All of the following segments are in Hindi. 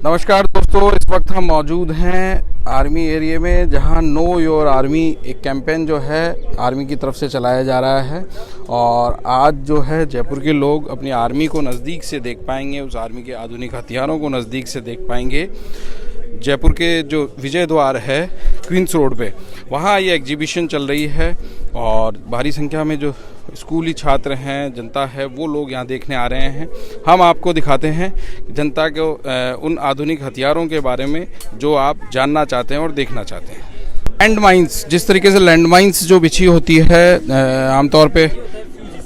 नमस्कार दोस्तों, इस वक्त हम मौजूद हैं आर्मी एरिया में, जहां नो योर आर्मी एक कैंपेन जो है आर्मी की तरफ से चलाया जा रहा है। और आज जो है जयपुर के लोग अपनी आर्मी को नज़दीक से देख पाएंगे, उस आर्मी के आधुनिक हथियारों को नज़दीक से देख पाएंगे। जयपुर के जो विजय द्वार है क्वींस रोड पे, वहाँ ये एग्जीबिशन चल रही है और भारी संख्या में जो स्कूली छात्र हैं, जनता है, वो लोग यहाँ देखने आ रहे हैं। हम आपको दिखाते हैं जनता को उन आधुनिक हथियारों के बारे में जो आप जानना चाहते हैं और देखना चाहते हैं। लैंड माइंस, जिस तरीके से लैंड माइंस जो बिछी होती है आमतौर पे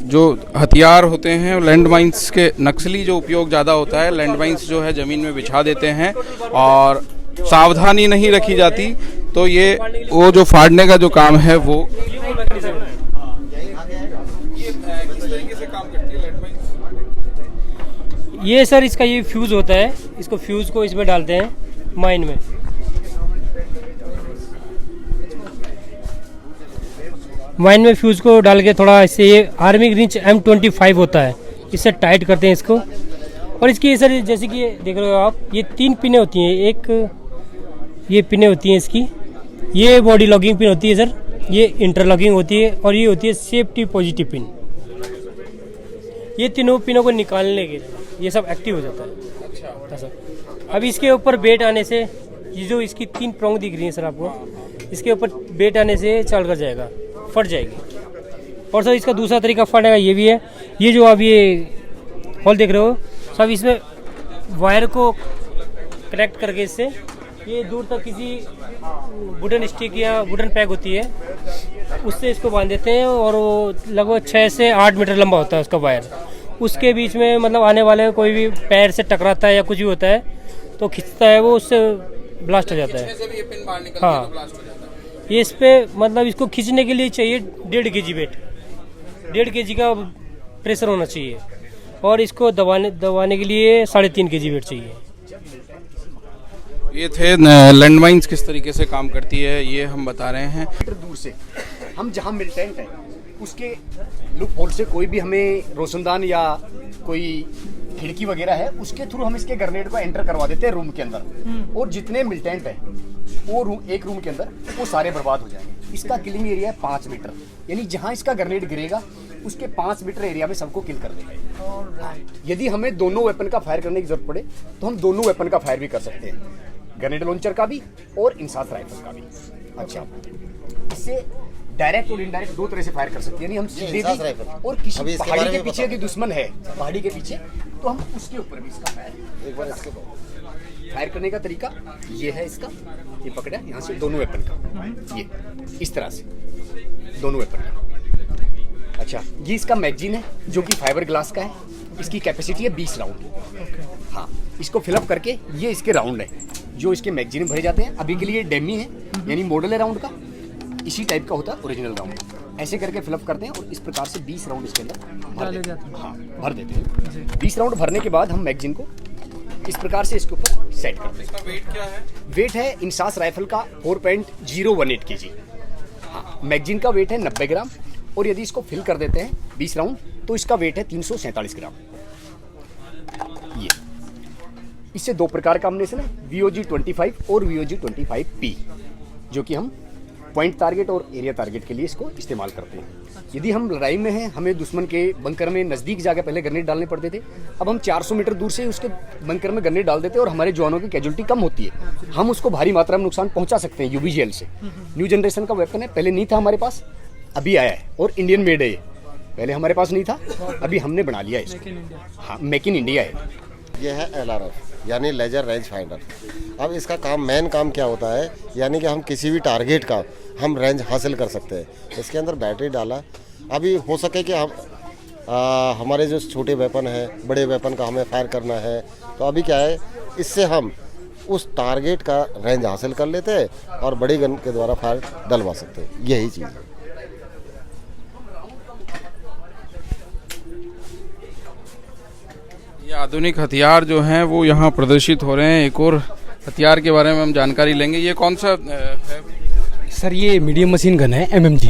जो हथियार होते हैं, लैंड माइंस के नक्सली जो उपयोग ज़्यादा होता है, लैंड माइंस जो है ज़मीन में बिछा देते हैं और सावधानी नहीं रखी जाती तो ये वो जो फाड़ने का जो काम है वो किस तरीके से काम करती है लैंड माइंस? ये सर इसका ये फ्यूज़ होता है, इसको फ्यूज़ को इसमें डालते हैं माइन में। माइन में फ्यूज़ को डाल के थोड़ा इससे ये आर्मी रिंच M25 होता है, इससे टाइट करते हैं इसको। और इसकी सर जैसे कि देख रहे हो आप, ये 3 पिनें होती हैं। एक ये पिनें होती हैं इसकी, ये बॉडी लॉकिंग पिन होती है सर, ये इंटरलॉकिंग होती है और ये होती है सेफ्टी पॉजिटिव पिन। ये तीनों पिनों को निकालने के लिए ये सब एक्टिव हो जाता है। अच्छा, अब इसके ऊपर बेट आने से, ये जो इसकी 3 प्रोंग दिख रही है सर आपको, इसके ऊपर बेट आने से चल कर जाएगा, फट जाएगी। और सर इसका दूसरा तरीका फटने का ये भी है, ये जो आप ये होल देख रहे हो सब, इसमें वायर को कनेक्ट करके इससे ये दूर तक किसी वुडन स्टिक या वुडन पैक होती है उससे इसको बांध देते हैं और वो लगभग 6 से 8 मीटर लंबा होता है उसका वायर। उसके बीच में मतलब आने वाले कोई भी पैर से टकराता है या कुछ भी होता है तो खिंचता है वो, उससे ब्लास्ट हो जाता है। हाँ, ये इस पे मतलब इसको खींचने के लिए चाहिए 1.5 kg वेट, 1.5 kg का प्रेशर होना चाहिए और इसको दबाने के लिए 3.5 kg वेट चाहिए। ये थे लैंड माइंस किस तरीके से काम करती है, ये हम बता रहे हैं। दूर से हम जहाँ मिलिटेंट है उसके लुक होल से कोई भी हमें रोशनदान या कोई खिड़की वगैरह है उसके थ्रू हम इसके ग्रेनेड को एंटर करवा देते हैं रूम के अंदर, और जितने मिलिटेंट है वो एक रूम के अंदर वो सारे बर्बाद हो जाएंगे। इसका किलिंग एरिया है 5 मीटर, यानी जहाँ इसका ग्रेनेड गिरेगा उसके 5 मीटर एरिया में सबको किल कर देगा। यदि हमें दोनों वेपन का फायर करने की जरूरत पड़े तो हम दोनों वेपन का फायर भी कर सकते हैं, ग्रेनेड लॉन्चर का भी और इंसास राइफल का भी। अच्छा, इससे डायरेक्ट और इनडायरेक्ट 2 तरह से फायर कर सकते हैं, यानी हम सीधे भी और किसी पहाड़ी के पीछे यदि दुश्मन है पहाड़ी के पीछे तो हम उसके ऊपर भी इसका फायर एक बार इसके फायर करने का तरीका ये है। इसका ये पकड़ा यहाँ से दोनों वेपन का, ये इस तरह से दोनों वेपन का। अच्छा, ये इसका मैगजीन है जो कि फाइबर ग्लास का है, इसकी कैपेसिटी है 20 राउंड। हाँ, इसको फिलअप करके ये इसके राउंड है जो इसके मैगजीन में भरे जाते हैं। अभी के लिए डेमी है, यानी मॉडल है राउंड का, इसी टाइप का होता है ओरिजिनल राउंड। ऐसे करके फिलअप करते हैं और इस प्रकार से 20 राउंड इसके अंदर भर देते हैं। हाँ, भर देते हैं। 20 राउंड भरने के बाद हम मैगजीन को इस प्रकार से इसके ऊपर सेट करते हैं। इसका वेट क्या है? वेट है इंसास राइफल का 4.018 kg। हाँ, मैगजीन का वेट है 90 ग्राम और यदि इसको फिल कर देते हैं 20 राउंड तो इसका वेट है 347 ग्राम। ये इससे 2 प्रकार का अम्युनिशन है, VOG-25 और VOG-25P, जो कि हम पॉइंट टारगेट और एरिया टारगेट के लिए इसको इस्तेमाल करते हैं। यदि हम लड़ाई में हैं, हमें दुश्मन के बंकर में नज़दीक जाकर पहले ग्रेनेड डालने पड़ते थे, अब हम 400 मीटर दूर से उसके बंकर में ग्रेनेड डाल देते हैं और हमारे जवानों की कैजुअलिटी कम होती है। हम उसको भारी मात्रा में नुकसान पहुंचा सकते हैं UBGL से। न्यू जनरेशन का वेपन है, पहले नहीं था हमारे पास, अभी आया है और इंडियन मेड है। पहले हमारे पास नहीं था, अभी हमने बना लिया इसको। हाँ, मेक इन इंडिया है। ये है LRF यानी लेजर रेंज फाइंडर। अब इसका काम, मेन काम क्या होता है, यानी कि हम किसी भी टारगेट का हम रेंज हासिल कर सकते हैं। इसके अंदर बैटरी डाला, अभी हो सके कि हम हमारे जो छोटे वेपन है, बड़े वेपन का हमें फायर करना है, तो अभी क्या है, इससे हम उस टारगेट का रेंज हासिल कर लेते हैं और बड़ी गन के द्वारा फायर डलवा सकते हैं। यही चीज़ है। ये आधुनिक हथियार जो हैं वो यहाँ प्रदर्शित हो रहे हैं। एक और हथियार के बारे में हम जानकारी लेंगे। ये कौन सा है? सर ये मीडियम मशीन गन है, MMG।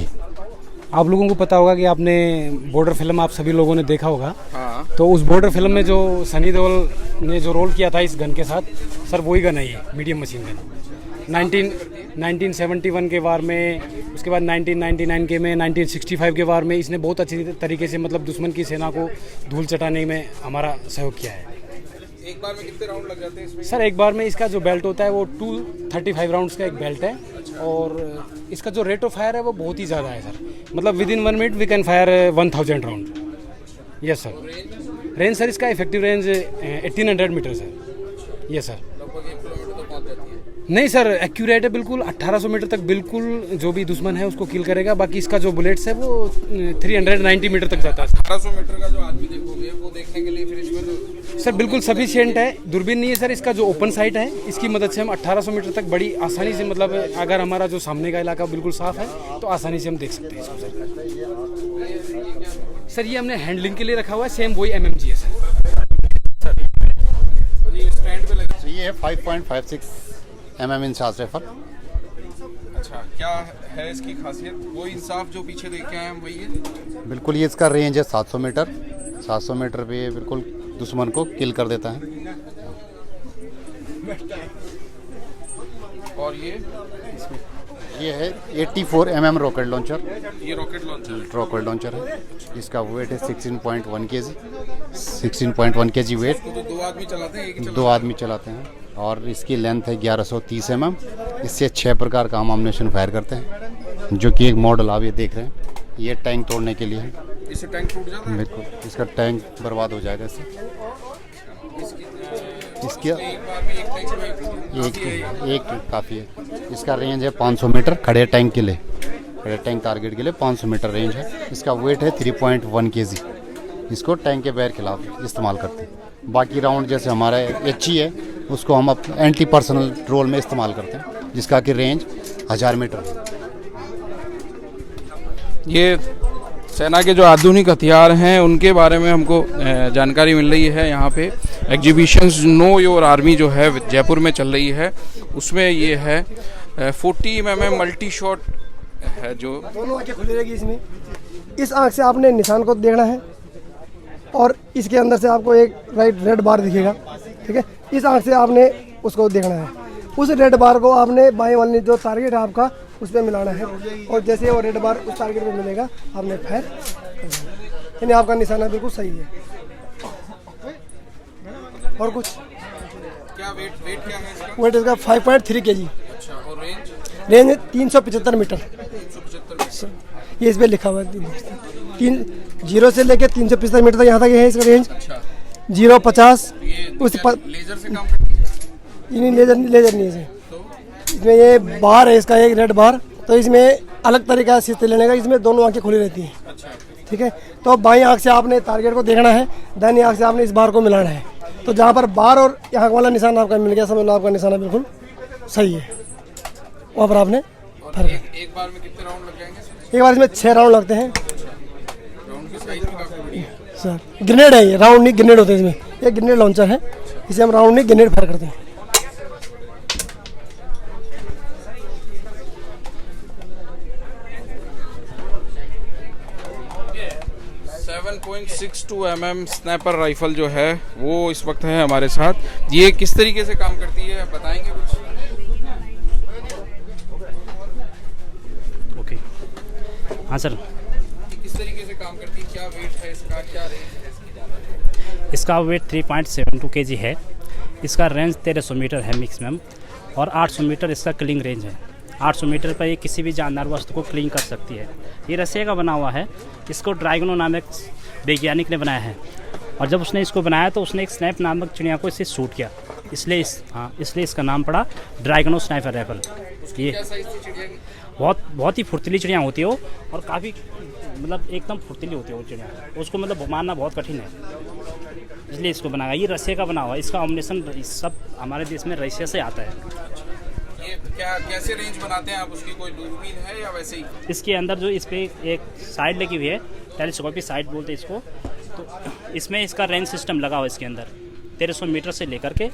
आप लोगों को पता होगा कि आपने बॉर्डर फिल्म आप सभी लोगों ने देखा होगा। हाँ। तो उस बॉर्डर फिल्म में जो सनी देओल ने जो रोल किया था इस गन के साथ, सर वही गन है ये मीडियम मशीन गन। 1971 के वार में, उसके बाद 1999 के में, 1965 के वार में इसने बहुत अच्छी तरीके से मतलब दुश्मन की सेना को धूल चटाने में हमारा सहयोग किया है। एक बार में कितने राउंड लग जाते हैं इसमें? सर एक बार में इसका जो बेल्ट होता है वो 235 राउंड्स का एक बेल्ट है। और इसका जो रेट ऑफ फायर है वो बहुत ही ज़्यादा है सर, मतलब within 1 minute we can fire 1000 round. Yes sir. Range sir इसका effective range 1800 metre sir. Yes sir. लगभग 1 किलोमीटर तो पहुंच जाती है। नहीं सर, एक्यूरेट है बिल्कुल। 1800 मीटर तक बिल्कुल जो भी दुश्मन है उसको किल करेगा। बाकी इसका जो बुलेट्स है वो 390 मीटर तक जाता है। 1800 मीटर का जो आदमी देखोगे वो देखने के लिए फिर इसमें तो सर बिल्कुल सफिशिएंट है। दूरबीन नहीं है सर, इसका जो ओपन साइट है इसकी मदद से हम 1800 मीटर तक बड़ी आसानी से, मतलब अगर हमारा जो सामने का इलाका बिल्कुल साफ है तो आसानी से हम देख सकते हैं इसको सर। ये हमने हैंडलिंग के लिए रखा हुआ है, सेम वही MMG है सर। स्टैंड पे लगे। ये है 5.56 mm इंसास राइफल। अच्छा, क्या है इसकी खासियत? वो इंसाफ जो पीछे देख के आए हम वही है? बिल्कुल, ये इसका रेंज है 700 मीटर। 700 मीटर पे ये बिल्कुल दुश्मन को किल कर देता है। और ये है 84 mm रॉकेट लॉन्चर। ये रॉकेट लॉन्चर है। इसका वेट है 16.1 kg। 16.1 kg wait. तो 2 आदमी चलाते हैं, एक ही 2 आदमी चलाते हैं। और इसकी लेंथ है 1130 mm। इससे 6 प्रकार का हम एम्युनिशन फायर करते हैं, जो कि एक मॉडल आप ये देख रहे हैं। ये टैंक तोड़ने के लिए है। इससे टैंक टूट जाता है? बिल्कुल, इसका टैंक बर्बाद हो जाएगा इससे। इसके एक बार में एक टैंक में एक काफ़ी है। इसका रेंज है 500 मीटर खड़े टैंक के लिए। खड़े टैंक टारगेट के लिए 500 मीटर रेंज है। इसका वेट है 3.1 kg। इसको टैंक के बैर खिलाफ इस्तेमाल करते हैं। बाकी राउंड जैसे हमारा HE है उसको हम एंटी पर्सनल रोल में इस्तेमाल करते हैं, जिसका कि रेंज 1000 मीटर है। ये सेना के जो आधुनिक हथियार हैं उनके बारे में हमको जानकारी मिल रही है। यहाँ पे एग्जीबिशंस नो योर आर्मी जो है जयपुर में चल रही है, उसमें ये है 40 mm मल्टी शॉट है। जो दोनों आंखें खुली रहेगी इसमें। इस आंख से आपने निशान को देखना है और इसके अंदर से आपको एक रेड बार दिखेगा, ठीक है। इस आंख से आपने उसको देखना है। उस रेड बार को आपने बाएं वाली जो टारगेट है आपका उस पर मिलाना है, और जैसे वो रेड बार उस टारगेट पे मिलेगा आपने फायर यानी आपका निशाना बिल्कुल सही है। और कुछ क्या वेट क्या है इसका? वेट इसका 5.3 kg। अच्छा, और रेंज 375 मीटर। 375 ये इस पर लिखा हुआ है। 0 से लेके 375 मीटर तक यहाँ तक है इसका रेंज। 0-50 उस लेजर से काम करती है? नहीं, लेजर नहीं है इसमें। ये बार है इसका, एक रेड बार। तो इसमें अलग तरीका से लेने का, इसमें दोनों आंखें खुली रहती हैं। अच्छा। ठीक है, तो बाईं आंख से आपने टारगेट को देखना है, दाहिनी आंख से आपने इस बार को मिलाना है। तो जहाँ पर बार और यहाँ वाला निशान आपका मिल गया, समझ लो आपका निशाना बिल्कुल सही है। वहाँ पर आपने एक बार में कितने राउंड लग जाएंगे? एक बार इसमें 6 राउंड लगते हैं राउंड की साइज भी काफी बड़ी है सर। ग्रेनेड है ये, राउंड नहीं ग्रेनेड होते हैं इसमें। ये ग्रेनेड लॉन्चर है, इसे हम राउंड नहीं ग्रेनेड फायर करते हैं। 7.62 mm स्नैपर राइफल जो है वो इस वक्त है हमारे साथ। ये किस तरीके से काम करती है बताएंगे कुछ? ओके, हाँ सर। किस तरीके से काम करती है, क्या वेट है इसका, क्या रेंज है इसकी? इसका वेट 3.72 kg है। इसका रेंज 1300 मीटर है मैक्सिमम, और 800 मीटर इसका क्लिंग रेंज है। 800 मीटर पर ये किसी भी जानदार वस्तु को क्लीन कर सकती है। ये रस्से का बना हुआ है। इसको ड्रैगनो नामक वैज्ञानिक ने बनाया है, और जब उसने इसको बनाया तो उसने एक स्नैप नामक चिड़िया को इससे शूट किया, इसलिए इसका नाम पड़ा ड्रैगनो स्नाइपर राइफल। ये बहुत ही फुर्तीली चिड़िया होती है वो, और काफ़ी मतलब एकदम फुर्तीली होती है वो चिड़िया, उसको मतलब मारना बहुत कठिन है, इसलिए इसको बनाया। ये रस्से का बना हुआ है। इसका ऑमिनेशन सब हमारे देश में रसिया से आता है। ये क्या कैसे रेंज बनाते हैं आप उसकी, कोई दूरबीन है या वैसे ही? इसके अंदर जो इस पे एक साइड लगी हुई है, टेलीस्कोपिक साइड बोलते हैं इसको, तो इसमें इसका रेंज सिस्टम लगा हुआ है। इसके अंदर 1300 मीटर से लेकर के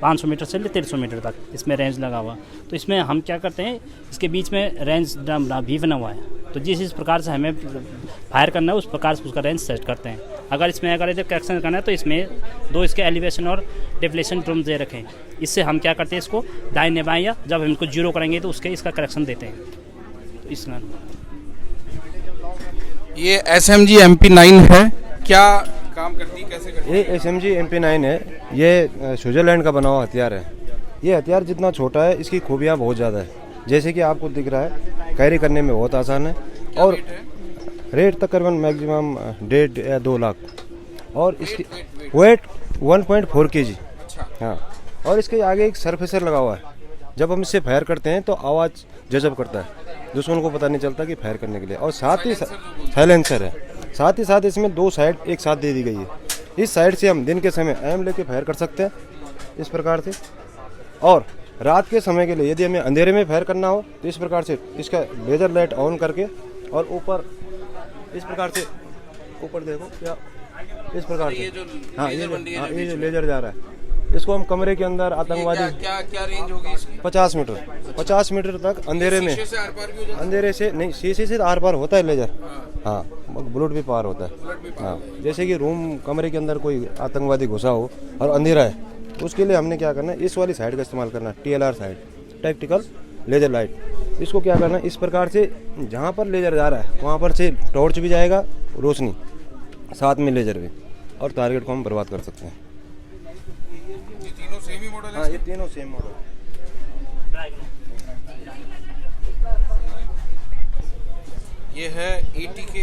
500 मीटर से 1300 मीटर तक इसमें रेंज लगा हुआ। तो इसमें हम क्या करते हैं, इसके बीच में रेंज भी बना हुआ है, तो जिस प्रकार से हमें फायर करना है उस प्रकार से उसका रेंज सेट करते हैं। अगर इसमें करेक्शन करना है तो इसमें 2 इसके एलिवेशन और डिप्लेशन ड्रम दे रखे हैं। इससे हम क्या करते हैं, इसको दाहिने बाएं या जब हम इनको जीरो करेंगे तो उसके इसका करेक्शन देते हैं। तो इसका ये SMG MP9 है, क्या काम करती, कैसे करती? ये SMG MP9 है। ये स्विट्जरलैंड का बना हुआ हथियार है। ये हथियार जितना छोटा है इसकी खूबियाँ बहुत ज़्यादा है। जैसे कि आपको दिख रहा है, कैरी करने में बहुत आसान है और रेट तकरीबन मैक्सिमम 1.5 या 2 लाख और इसकी वेट 1.4 kg। हाँ, और इसके आगे एक सरफेसर लगा हुआ है। जब हम इससे फायर करते हैं तो आवाज़ जज़ब करता है, दुश्मन को पता नहीं चलता कि फायर करने के लिए। और साथ ही साइलेंसर है। साथ ही साथ इसमें 2 साइड एक साथ दे दी गई है। इस साइड से हम दिन के समय एम लेके फायर कर सकते हैं इस प्रकार से, और रात के समय के लिए यदि हमें अंधेरे में फायर करना हो तो इस प्रकार से इसका लेजर लाइट ऑन करके और ऊपर इस प्रकार से ऊपर देखो क्या इस प्रकार से, हाँ ये जो लेजर जा रहा है, इसको हम कमरे के अंदर आतंकवादी क्या रेंज होगी इसकी? 50 मीटर तक अंधेरे में, अंधेरे से नहीं, शीशे से आर पार होता है लेजर। हाँ, बुलेट भी पार होता है। हाँ, जैसे कि रूम कमरे के अंदर कोई आतंकवादी घुसा हो और अंधेरा है, उसके लिए हमने क्या करना है, इस वाली साइड का इस्तेमाल करना है, TLR side, tactical laser light. इसको क्या करना है, इस प्रकार से जहाँ पर लेजर जा रहा है वहाँ पर से टॉर्च भी जाएगा, रोशनी साथ में लेजर भी, और टारगेट को हम बर्बाद कर सकते हैं। ये तीनों सेम ही मॉडल है? हाँ, ये तीनों सेम मॉडल। ये है ATK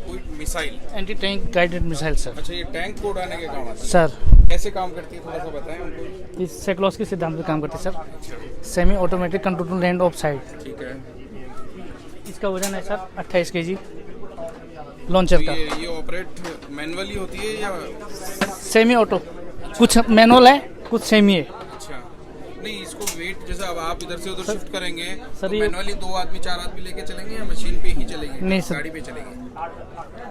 कोई missile, anti tank guided missile sir. अच्छा, ये टैंक को उड़ाने के काम आता है सर। कैसे काम करती है, थोड़ा सा बताएं हमको। इस सेक्लॉस के सिद्धांत पे काम करते हैं sir. Semi automatic control to land off side. ठीक है। इसका वजन है सर 28 kg लॉन्चर का। ये ऑपरेट मैनुअली होती है या सेमी ऑटो? कुछ मैनुअल है, कुछ सेमी है। अच्छा, नहीं इसको वेट जैसे अब आप इधर से उधर शिफ्ट करेंगे सर, तो ये मैनुअली 2 आदमी 4 आदमी लेके चलेंगे या मशीन पे ही चलेंगे? नहीं सर, गाड़ी पे चलेंगे।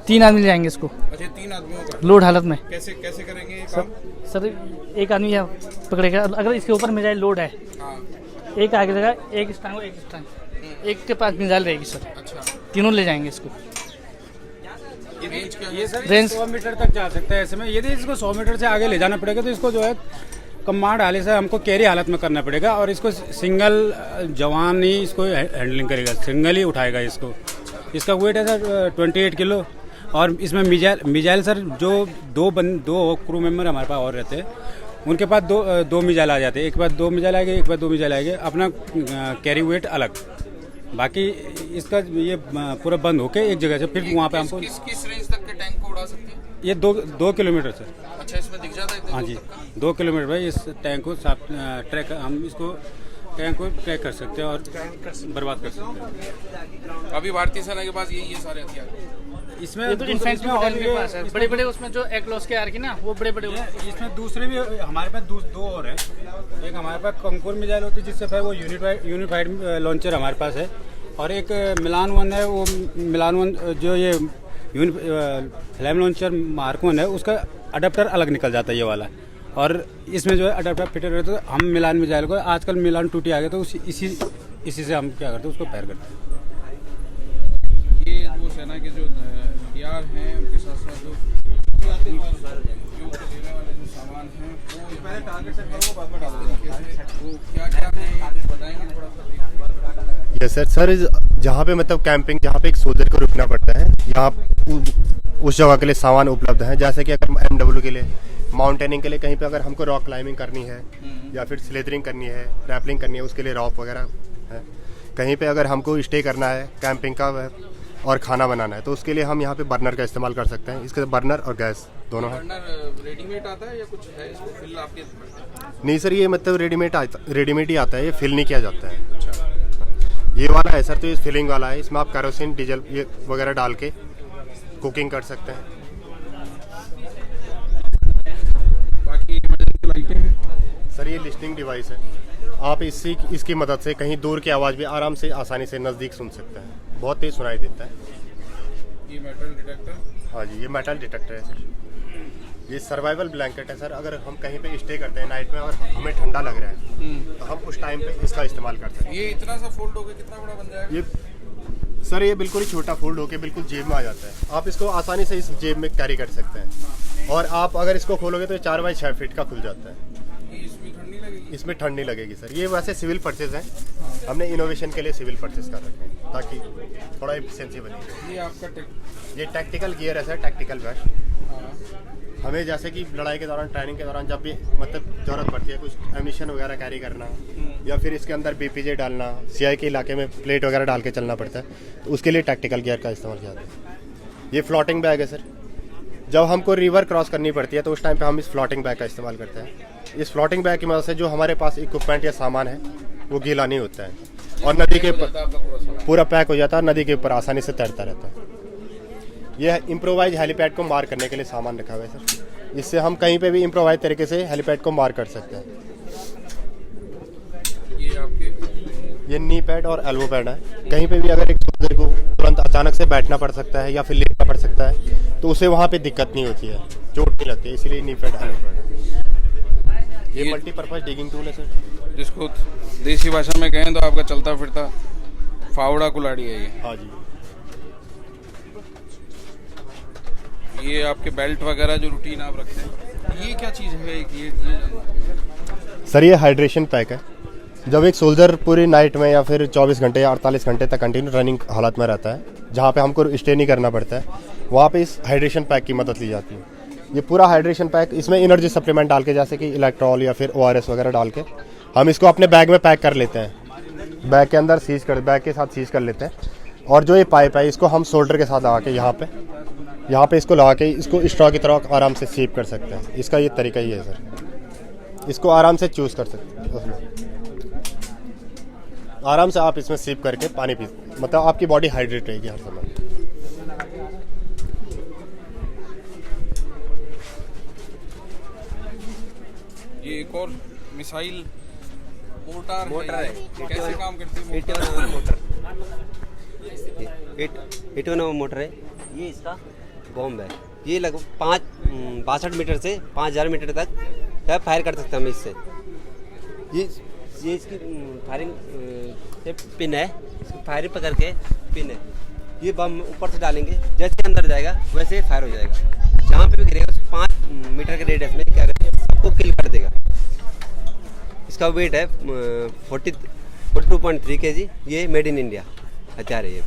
3 आदमी ले जाएंगे इसको। अच्छा, 3 आदमियों का लोड हालत में। कैसे करेंगे ये काम? सर एक आदमी यहाँ पकड़ेगा, अगर इसके ऊपर मिसाइल लोड है, हाँ। एक आगे लगा, एक स्टांग और एक स्टांग, एक के पास मिसाइल रहेगी सर। अच्छा, तीनों ले जाएंगे इसको। ये रेंज क्या है? ये सर रेंज 100 मीटर तक जा सकता है। इसमें यदि इसको 100 मीटर से आगे ले जाना पड़ेगा तो इसको जो है कमांड हाले से हमको कैरी हालत में करना पड़ेगा, और इसको सिंगल जवान ही इसको हैंडलिंग करेगा, सिंगल ही उठाएगा इसको। इसका वेट है सर 28 किलो, और इसमें मिजाइल सर जो 2 क्रू मेंबर हमारे पास और रहते हैं, उनके पास दो मिजाइल आ जाते हैं। एक बार 2 मिजाइल आएंगे, एक बार 2 मिजाइल आएंगे, अपना कैरी वेट अलग। बाकी इसका ये पूरा बंद होके एक जगह से फिर वहाँ पे हमको किस रेंज तक के टैंक को उड़ा सकते हैं? ये 2 किलोमीटर सर। अच्छा, इसमें दिख जाता है? हाँ जी, 2 किलोमीटर भाई इस टैंक को ट्रैक, हम इसको टैंक को ट्रैक कर सकते हैं और बर्बाद कर सकते हैं। अभी भारतीय सेना के पास यही है सारे हथियार। इसमें ये तो इन्फेंट्री बटालियन के पास है, बड़े-बड़े उसमें जो एक्लॉस के आर की ना, वो बड़े-बड़े। इसमें दूसरे भी हमारे पास 2 और हैं। एक हमारे पास कंकोर मिसाइल होती है, जिससे फिर वो यूनिफाइड लॉन्चर हमारे पास है, और एक मिलान 1 है। वो मिलान 1 जो ये फ्लेम लॉन्चर मार्क 1 है, उसका अडेप्टर अलग निकल जाता है ये वाला, और इसमें जो है अडेप्टर फिटेड रहता है। तो हम मिलान मिसाइल को, आजकल मिलान 2T आ गया, तो इसी से हम क्या करते हैं, उसको फायर करते हैं। ये जो सेना के जो हथियार हैं उनके साथ साथ जो लेने वाले जो सामान हैं वो पहले टारगेट सेट करो, बाद में डालोगे, वो क्या है बताएंगे थोड़ा सा? यस सर, जहाँ पे मतलब कैंपिंग, जहाँ पे एक सोल्जर को रुकना पड़ता है, यहाँ उस जगह के लिए सामान उपलब्ध है। जैसे कि अगर MW के लिए, माउंटेनिंग के लिए, कहीं पे अगर हमको रॉक क्लाइंबिंग करनी है या फिर स्लेदरिंग करनी है, रैपलिंग करनी है, उसके लिए रॉप वगैरह है। कहीं पे अगर हमको स्टे करना है कैंपिंग का और खाना बनाना है, तो उसके लिए हम यहाँ पे बर्नर का इस्तेमाल कर सकते हैं। इसके बर्नर और गैस दोनों है। बर्नर रेडीमेड आता है या कुछ है इसको फिल आपके? नहीं सर, ये मतलब रेडीमेड ही आता है, ये फिल नहीं किया जाता है। ये वाला है सर, तो ये फिलिंग वाला है। इसमें आप केरोसिन, डीजल ये वगैरह डाल के कुकिंग कर सकते हैं। बाकी इमरजेंसी लाइटें हैं सर, ये लिस्निंग डिवाइस है। आप इसकी मदद से कहीं दूर की आवाज़ भी आराम से, आसानी से नज़दीक सुन सकते हैं। बहुत तेज सुनाई देता है। ये मेटल डिटेक्टर? हाँ जी, ये मेटल डिटेक्टर है सर। ये सर्वाइवल ब्लैंकेट है सर। अगर हम कहीं पे स्टे करते हैं नाइट में और हमें ठंडा लग रहा है तो हम उस टाइम पे इसका इस्तेमाल कर सकते हैं। ये इतना सा फोल्ड होकर कितना बड़ा बन जाएगा? ये सर ये बिल्कुल ही छोटा फोल्ड होकर बिल्कुल जेब में आ जाता है। आप इसको आसानी से इस जेब में कैरी कर सकते हैं और आप अगर इसको खोलोगे तो 4 बाई 6 फीट का खुल जाता है। इसमें ठंड नहीं लगेगी सर। ये वैसे सिविल परचेज हैं, हमने इनोवेशन के लिए सिविल परचेज कर रखे हैं ताकि थोड़ा एफिशिएंसी बने। ये आपका ये टैक्टिकल गियर है सर, टैक्टिकल वेस्ट। हमें जैसे कि लड़ाई के दौरान, ट्रेनिंग के दौरान जब भी मतलब ज़रूरत पड़ती है कुछ एमिशन वगैरह कैरी करना या फिर इसके अंदर BPJ डालना, CI के इलाके में प्लेट वगैरह डाल के चलना पड़ता है, तो उसके लिए टैक्टिकल गियर का इस्तेमाल किया जाता है। ये फ्लोटिंग बैग है सर। जब हमको रिवर क्रॉस करनी पड़ती है तो उस टाइम पे हम इस फ्लोटिंग बैग का इस्तेमाल करते हैं। इस फ्लोटिंग बैग की मदद से जो हमारे पास इक्विपमेंट या सामान है वो गीला नहीं होता है और नदी के ऊपर पूरा पैक हो जाता है, नदी के ऊपर आसानी से तैरता रहता है। यह इम्प्रोवाइज हेलीपैड को मार करने के लिए सामान रखा हुआ है सर। इससे हम कहीं पे भी इम्प्रोवाइज तरीके से हेलीपैड को मार कर सकते हैं। ये नी पैड और एल्बो पैड है। कहीं पे भी अगर एक सोल्जर को तुरंत अचानक से बैठना पड़ सकता है या फिर लेटना पड़ सकता है तो उसे वहाँ पे दिक्कत नहीं होती है, चोट नहीं लगती है, इसीलिए नी पैड एल्बो पैड। ये मल्टीपर्पज डिगिंग टूल है सर, जिसको देसी भाषा में कहें तो आपका चलता फिरता फावड़ा कुल्हाड़ी है ये। हाँ जी। ये आपके बेल्ट वगैरह जो रूटीन आप रखते हैं, ये क्या चीज़ है? ये सर ये हाइड्रेशन पैक है। जब एक सोल्जर पूरी नाइट में या फिर 24 घंटे या 48 घंटे तक कंटिन्यू रनिंग हालत में रहता है, जहाँ पे हमको स्टे नहीं करना पड़ता है, वहाँ पे इस हाइड्रेशन पैक की मदद ली जाती है। ये पूरा हाइड्रेशन पैक, इसमें एनर्जी सप्लीमेंट डाल के जैसे कि इलेक्ट्रॉल या फिर ORS वगैरह डाल के हम इसको अपने बैग में पैक कर लेते हैं। बैग के अंदर बैग के साथ सीज कर लेते हैं और जो ये पाइप है इसको हम शोल्डर के साथ लगा के यहाँ पे इसको लगा के इसको स्ट्रॉ की तरह आराम से सीप कर सकते हैं। इसका ये तरीका ही है सर। इसको आराम से चूज कर सकते हैं, आराम से आप इसमें सीप करके पानी पी, मतलब आपकी बॉडी हाइड्रेट रहेगी हर समय। ये एक और मिसाइल मोटर है। कैसे काम करती है? 81 मोटर है। ये इसका बॉम्ब है। ये लगभग 62 मीटर से 5000 मीटर तक फायर कर सकते हैं हम इससे। ये इसकी फायरिंग पिन है, इसको फायरिंग पकड़ के पिन है। ये बम ऊपर से डालेंगे, जैसे अंदर जाएगा वैसे फायर हो जाएगा। जहाँ पे भी गिरेगा 5 मीटर के रेडियस में क्या करेगा, सबको किल कर देगा। इसका वेट है 42.3 kg। ये मेड इन इंडिया हथियार है। ये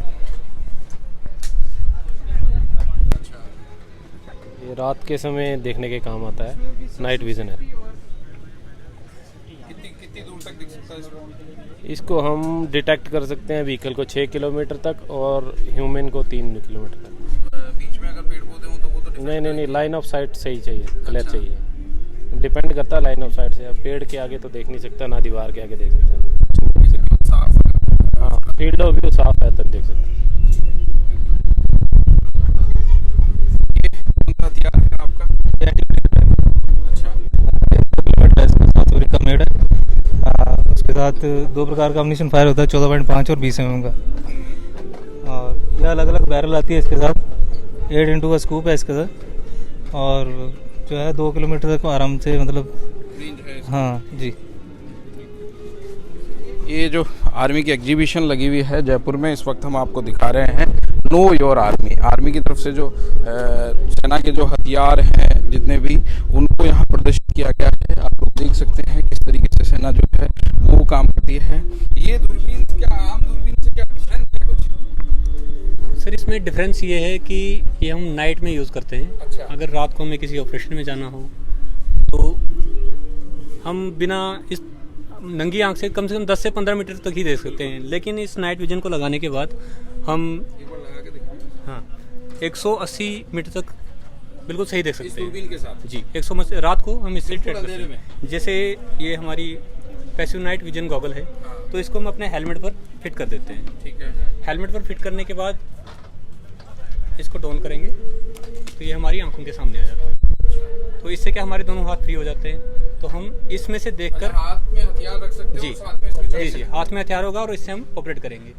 रात के समय देखने के काम आता है, नाइट विजन है। कितनी दूर तक दिख सकता है इसको? इसको हम डिटेक्ट कर सकते हैं व्हीकल को 6 किलोमीटर तक और ह्यूमन को 3 किलोमीटर तक। बीच में अगर पेड़ पौधे हो तो वो तो नहीं, लाइन ऑफ साइट सही चाहिए, क्लियर चाहिए। डिपेंड करता है लाइन ऑफ साइट से। अब पेड़ के आगे तो देख नहीं सकता, ना दीवार के आगे देख सकते हैं। हाँ, फील्ड ऑफ व्यू साफ है तब देख सकते हैं। हथियार है आपका? का मेड है। उसके साथ 2 प्रकार का अम्यूनिशन फायर होता है, 14.5 और 20 mm का। और यह अलग अलग बैरल आती है इसके साथ। 8 इंटू का स्कूप है इसके साथ और जो है 2 किलोमीटर तक आराम से मतलब रेंज है। हाँ जी। ये जो आर्मी की एग्जीबिशन लगी हुई है जयपुर में, इस वक्त हम आपको दिखा रहे हैं नो योर आर्मी। आर्मी की तरफ से जो सेना के जो हथियार हैं जितने भी, उनको यहाँ प्रदर्शित किया गया है। आप लोग देख सकते हैं किस तरीके से सेना जो है वो काम करती है। ये दूरबीन क्या आम दूरबीन से क्या डिफरेंस है कुछ? सर इसमें डिफरेंस ये है कि ये हम नाइट में यूज़ करते हैं। अच्छा। अगर रात को हमें किसी ऑपरेशन में जाना हो तो हम बिना इस नंगी आंख से कम 10 से 15 मीटर तक ही देख सकते हैं। लेकिन इस नाइट विजन को लगाने के बाद हम 180 मीटर तक बिल्कुल सही देख सकते हैं दूरबीन के साथ। जी 100 रात को हम इससे ट्रेड करते हैं। जैसे ये हमारी पैसिव नाइट विजन गॉगल है, तो इसको हम अपने हेलमेट पर फिट कर देते हैं। ठीक है। हेलमेट पर फिट करने के बाद इसको डाउन करेंगे तो ये हमारी आंखों के सामने आ जाता है। तो इससे क्या हमारे दोनों हाथ फ्री हो जाते हैं। तो हम इसमें से देखकर हाथ में हथियार रख सकते जी हो, साथ में जी हाथ में हथियार होगा और इससे हम ऑपरेट करेंगे।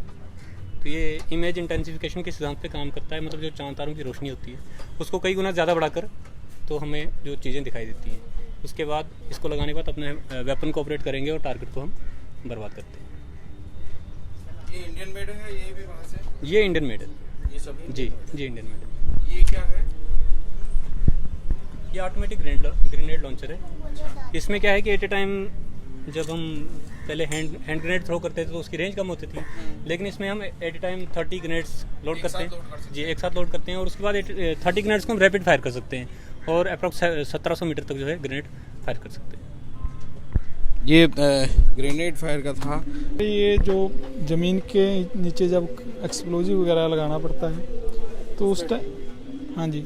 तो ये इमेज इंटेंसिफिकेशन के सिद्धांत पे काम करता है। मतलब जो चांद तारों की रोशनी होती है उसको कई गुना ज़्यादा बढ़ाकर तो हमें जो चीज़ें दिखाई देती हैं। उसके बाद इसको लगाने के बाद अपने वेपन को ऑपरेट करेंगे और टारगेट को हम बर्बाद करते हैं। ये इंडियन मेड है, ये भी वहाँ से? ये इंडियन मेड है। ये सब? जी इंडियन मेड है। ये क्या है? ये ऑटोमेटिक ग्रेनेड लॉन्चर है। इसमें क्या है कि एट ए टाइम जब हम पहले हैंड ग्रेनेड थ्रो करते थे तो उसकी रेंज कम होती थी, लेकिन इसमें हम at a time 30 grenades load करते हैं। जी, एक साथ लोड करते हैं और उसके बाद 30 ग्रेनेड्स को हम रैपिड फायर कर सकते हैं और अप्रॉक्स 1700 मीटर तक जो है ग्रेनेड फायर कर सकते हैं। ये ग्रेनेड फायर का था। ये जो ज़मीन के नीचे जब एक्सप्लोजिव वगैरह लगाना पड़ता है तो उस टाइम, हाँ जी,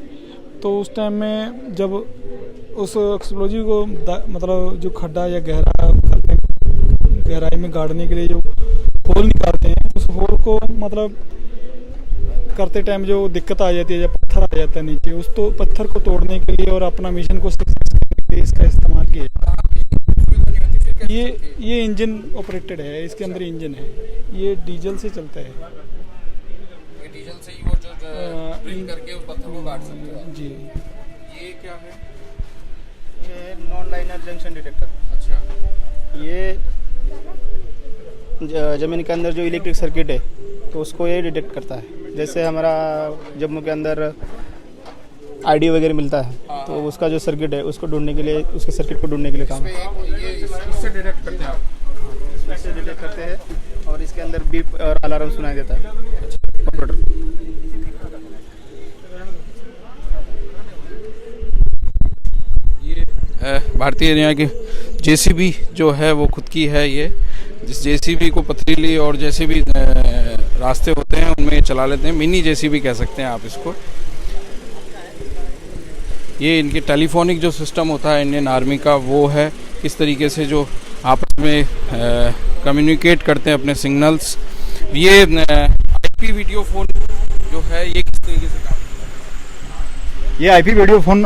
तो उस टाइम में जब उस एक्सप्लोजिव को मतलब जो खड्डा या गहरा करते हैं, गहराई में गाड़ने के लिए जो होल निकालते हैं, उस होल को मतलब करते टाइम जो दिक्कत आ जाती है, जब पत्थर आ जाता है नीचे, उस तो पत्थर को तोड़ने के लिए और अपना मिशन को सक्सेस करने के लिए इसका इस्तेमाल किया जाता है। ये इंजन ऑपरेटेड है, इसके अंदर इंजन है, ये डीजल से चलता है। ये डीजल से ही वो जो ड्रिल करके उस पत्थर को काट सकते हैं। जी। ये क्या है? ये नॉन लाइनर जंक्शन डिटेक्टर। अच्छा। ये ज़मीन के अंदर जो इलेक्ट्रिक सर्किट है तो उसको ये डिटेक्ट करता है। जैसे हमारा जम्मू के अंदर आईडी वगैरह मिलता है तो उसका जो सर्किट है उसको ढूंढने के लिए, उसके सर्किट को ढूंढने के लिए काम है। ये इससे डिटेक्ट करते हैं आप? इससे डिटेक्ट करते हैं और इसके अंदर बीप और अलार्म सुनाई देता है। ये भारतीय एरिया की जेसीबी जो है वो खुद की है। ये जिस जेसीबी को पथरीली और जैसे भी रास्ते होते हैं उनमें चला लेते हैं। मिनी जेसीबी कह सकते हैं आप इसको। ये इनकी टेलीफोनिक जो सिस्टम होता है इंडियन आर्मी का, वो है किस तरीके से जो आपस में कम्युनिकेट करते हैं अपने सिग्नल्स। ये आईपी वीडियो फ़ोन जो है ये किस तरीके से काम करता है? ये आईपी वीडियो फ़ोन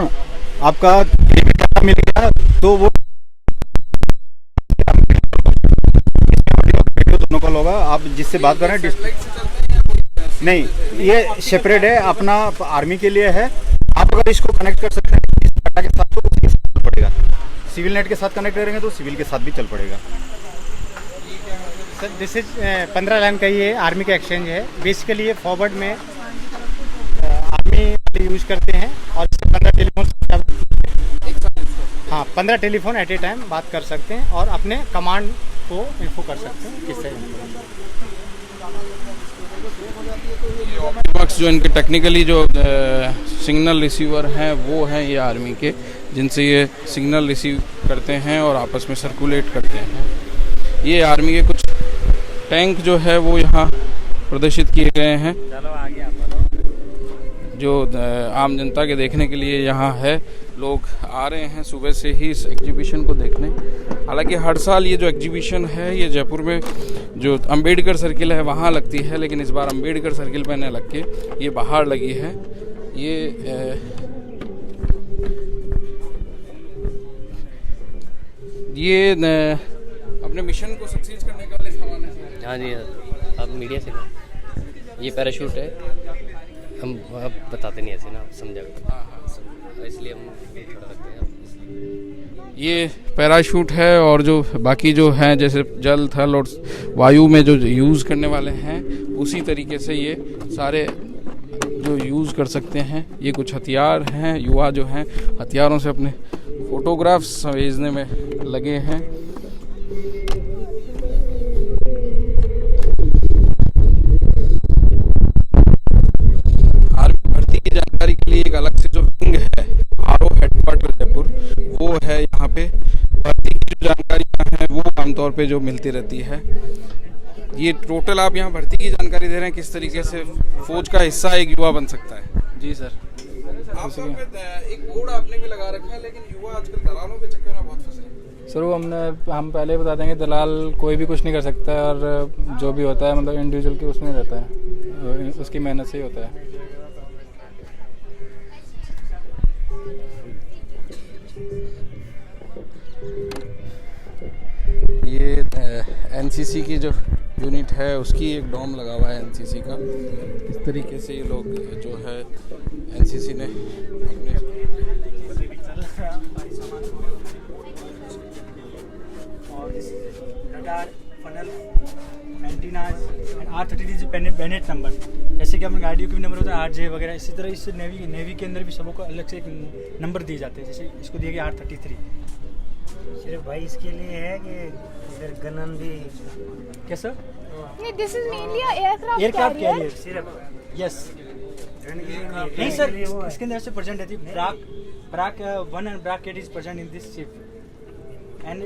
आपका मिल गया तो वो वीडियो दोनों का होगा। आप जिससे बात कर रहे हैं नहीं, ये सेपरेट है, अपना आर्मी के लिए है। आप अगर इसको कनेक्ट कर सकते हैं इस डाटा के साथ तो उसके साथ चल पड़ेगा। सिविल नेट के साथ कनेक्ट करेंगे तो सिविल के साथ भी चल पड़ेगा। सर दिस इज 15 लाइन का ये आर्मी का एक्सचेंज है। बेसिकली ये फॉरवर्ड में आर्मी यूज करते हैं और इससे 15 टेलीफोन, हाँ 15 टेलीफोन एट ए टाइम बात कर सकते हैं और अपने कमांड को इन्फो कर सकते हैं किससे। ऑप्टिमक्स जो इनके टेक्निकली जो सिग्नल रिसीवर हैं वो हैं ये आर्मी के, जिनसे ये सिग्नल रिसीव करते हैं और आपस में सर्कुलेट करते हैं। ये आर्मी के कुछ टैंक जो है वो यहाँ प्रदर्शित किए गए हैं जो आम जनता के देखने के लिए यहाँ है। लोग आ रहे हैं सुबह से ही इस एग्जीबिशन को देखने। हालांकि हर साल ये जो एग्जीबिशन है ये जयपुर में जो अंबेडकर सर्किल है वहाँ लगती है, लेकिन इस बार अंबेडकर सर्किल पर न लग के ये बाहर लगी है। ये अपने मिशन को सक्सीड करने का लिए सामान है। हाँ जी, आप मीडिया से ये पैराशूट है, हम अब बताते नहीं ऐसे ना, समझा, इसलिए हम थोड़ा रखते हैं। ये पैराशूट है और जो बाकी जो हैं जैसे जल, थल और वायु में जो यूज़ करने वाले हैं उसी तरीके से ये सारे जो यूज़ कर सकते हैं। ये कुछ हथियार हैं, युवा जो हैं हथियारों से अपने फोटोग्राफ्स भेजने में लगे हैं। आर्मी भर्ती की जानकारी के लिए एक अलग से जो विंग है आरओ हेडक्वार्टर जयपुर, वो है यहाँ पे। भर्ती की जो जानकारियाँ हैं वो आमतौर पे जो मिलती रहती है। ये टोटल आप यहाँ भर्ती की जानकारी दे रहे हैं, किस तरीके से फौज का हिस्सा एक युवा बन सकता है। जी सर। आप एक बोर्ड आपने भी लगा रखा है, लेकिन युवा आजकल दलालों के चक्कर में बहुत फंसे हैं। सर वो हम पहले बता देंगे, दलाल कोई भी कुछ नहीं कर सकता है और जो भी होता है मतलब इंडिविजुअल के उसमें रहता है, उसकी मेहनत से ही होता है। ये एनसीसी की जो यूनिट है उसकी एक डोम लगा हुआ है एनसीसी का। इस तरीके से ये लोग जो है एनसीसी ने अपने है भारी सामान और radar funnel antennas and R33 Bennett number, जैसे कि अपने गाड़ियों के भी नंबर होता है RJ वगैरह, इसी तरह इस नेवी के अंदर भी सबों को अलग से एक नंबर दिए जाते हैं। जैसे इसको दिया गया R33। सिर्फ भाई इसके लिए है कि इधर गनन भी कैसा? नहीं, this is mainly aircraft carrier सिर्फ। यस नहीं सर, इसके अंदर से प्रेजेंट रहती है Barack 1 and Barack 8 is present in this ship and